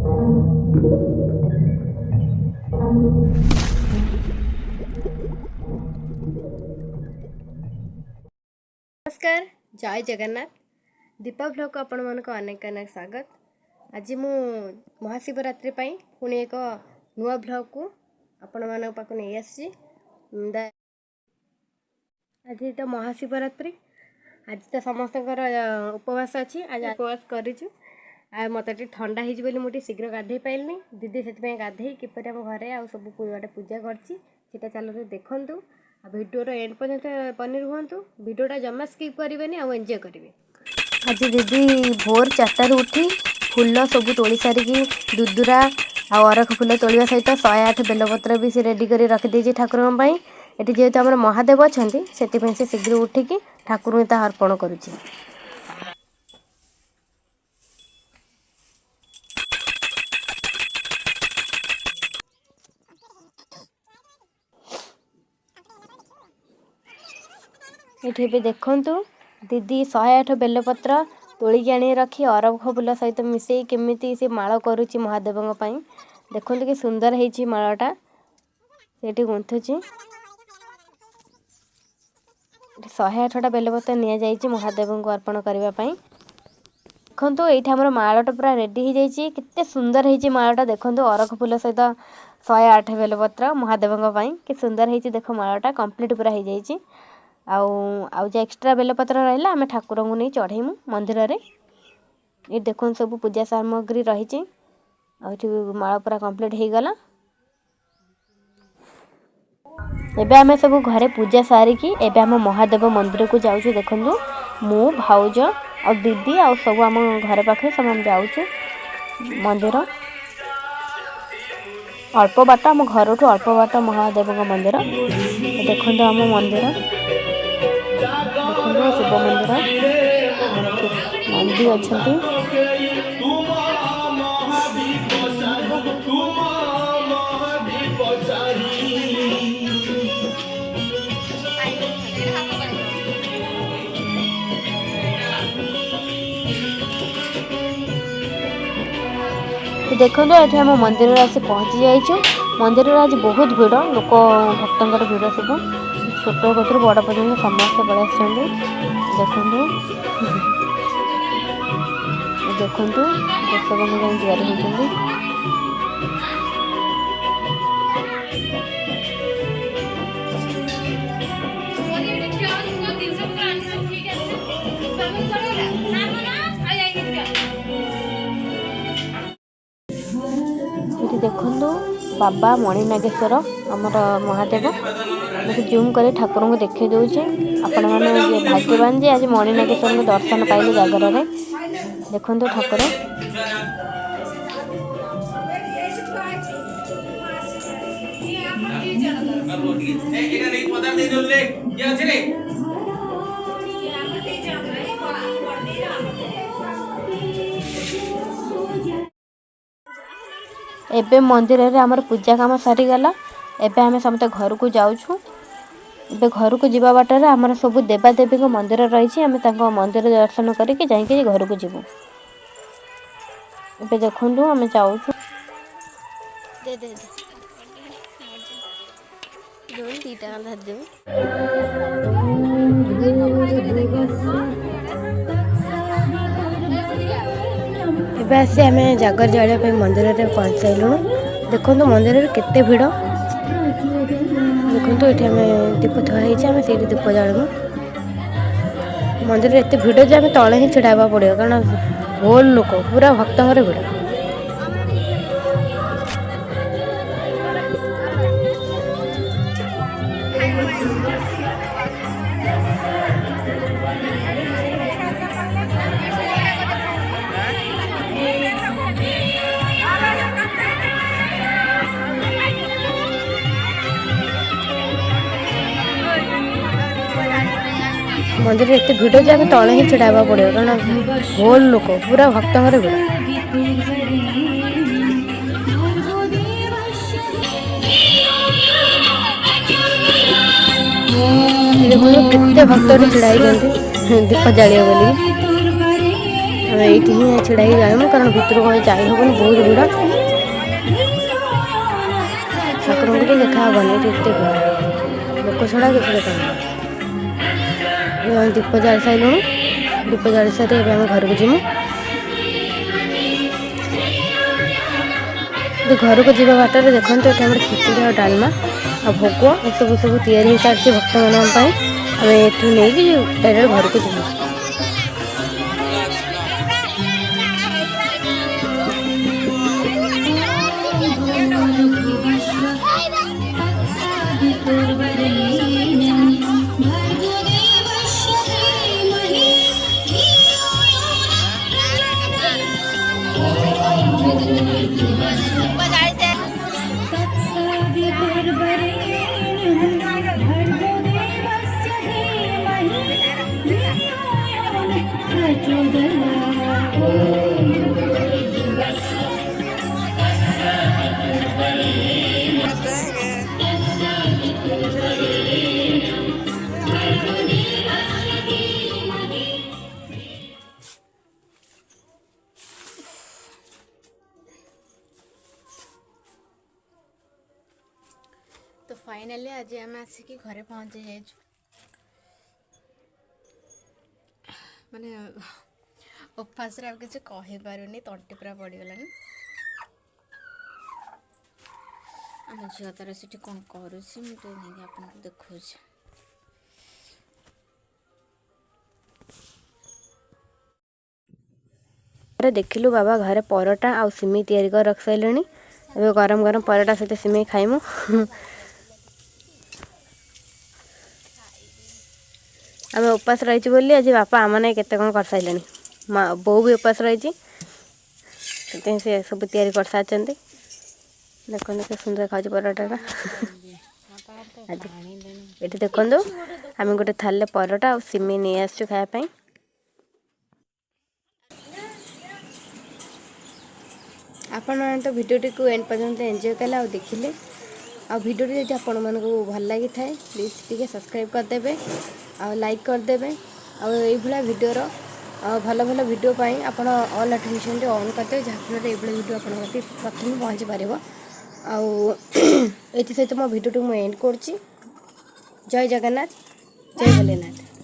नमस्कार, जय जगन्नाथ। दीपा ब्लॉग को आपण मानक अनेक अनेक स्वागत। आज मु महाशिवरात्रि पुणी एक नुआ ब्लॉग को आपण मान पाक नहीं आसी। आज तो महाशिवरात्रि, आज तो समस्त उपवास अच्छी। आज उपवास करूँ आ मत ठंडा हो मुझे शीघ्र गाधे पाइलनी। दीदी से गाधे किपर आम घरे आ सब गोटे पूजा करता चलते देखूँ। भिडियोर एंड पर्यंत बनी रुहतु। भिडियोटा जमा स्किप करेंगे आ एंजॉय करेंगे। आज दीदी भोर 4 उठी फुल सब तोली सारिकी दुदुरा आरख फुल तोड़ा सहित 108 बेलपत्र भी रेडी कर रखिदे ठाकुर। ये जेहेतु आम महादेव अच्छा से शीघ्र उठिकी ठाकुर अर्पण करुच्ची। ये देखु दीदी 108 बेलपत्र तोलिकी आनी रखी अरख फुल सहित मिसई केमी से माल करुच्ची महादेव। देखो कि सुंदर है मालटा से गुंथुची। 108टा बेलपत्र नि जाइए महादेव को अर्पण करने। देखो ये आम मालटा पूरा रेडी हो जाइए। केते सुंदर है मालटा। देखो अरख फुल सहित 108 बेलपत्र महादेव कि सुंदर है। देख मालटा कंप्लीट पूरा हो जाइए। आउ जो एक्स्ट्रा बेलपत्र रहा आम ठाकुर को नहीं चढ़ेमु मंदिर रे। ये देखो सब पूजा सामग्री रही माला पूरा कंप्लीट हो गला। एबे आम सब घरे पूजा सारिकी एबे आम महादेव मंदिर को जाऊँ। देखो मु भाउज आ दीदी आ सब आम घर पाखे सब जाऊँ मंदिर। अल्प बाट आम घर ठू अल्प बाट महादेव मंदिर। देखो आम मंदिर देखो शिव मंदिर नंदी अच्छा। देखो ये आम मंदिर आसी पहुँची जाइए। मंदिर आज बहुत भीड़ लोक भक्तर भीड़ सब छोट कतु बड़ पर्यटन समस्त पड़े आसुँच। देखु दर्शक जुआर होती। देखु बाबा मणिनागेश्वर आमर महादेव मुझे जूम कर ठाकुर को देखे दूचे। आपण मैंने भाग्यवान जे आज मणिनागेश्वर को दर्शन पाइले जागर में। देखो ठाकुर एबे मंदिर रे आमर पूजा काम सारी गला। एबे आमे समते घर को जाऊँ। एबे घर को जीवा बाटर आमर सब देवादेवी को मंदिर रही। आम मंदिर दर्शन करके जाइए घर को जीवु। एबे देखु आम जाऊँ। एबे आसी आम जागर जालिया मंदिर में पहुँच सारूँ। देखो मंदिर में केते भीड़। देखो ये आम दीप थुआई आम से दीप जालू। मंदिर में एत भीड़ जे आम तले ही छिड़ा पड़ो कारण होल लोक पूरा भक्तर भीड़। मंदिर में एत भीड़ जे आम तले ही छिड़ा पड़ो कारण होल लोक पूरा भक्तर भीड़। देखो केते भक्त छिड़ाई दीप जालिया बोली। ये छिड़ा ही जाऊँ कारण भितर को जाई हेन बहुत भिड़ ठाकुर को भी देखा हेनी एत भिड़ लोक छड़ा किसी देखा दीप जाली सारूँ दीप जाली सारे आम घर को जीमु घर को जावा बाटर देखते ये खिचड़ी और डालमा आ भोग ये सब सब तैयारी हो सारी भक्त मानी आम एठू नहीं डायरेक्ट घर को जीमु। तो फाइनली आज आम आसिक घरे पहुँची जाइए माने उपवास आ किसी कहीपरूनी तंटी पूरा पड़गलानी आम झील तार से कौन करुँच मुझे आपको देखा देखिलु बाबा घरे परोटा आ सिमेई तैयारी कर रख सारे ए गरम गरम परोटा सहित सिमेई खाइमु आम उपास रही बोली आज बापा आम ना केते कौन कर सारे माँ बो भी उपास रही से सब तैयारी कर सारी देखो के सुंदर खाऊ परोटा ये देखो आम गोटे थाल परोटा और सिमेई नहीं आसु खायापी आपण मैंने तो भिडियोटी को एंड पर्यंत एंजॉय कले और देखिले आ भिडियोटी जब आपण मन को भल लगी थाए प्लीज टी सब्सक्राइब करदे आ लाइक करदे आ भाया भिडर भल भल भिडियो आप ऑल नोटिफिकेशन ऑन करदे जहाँफल ये भिडियो आप प्रथम पहुँची पार सहित मो भिडियोटी मुझे एंड कर जय जगन्नाथ जय भोलेनाथ।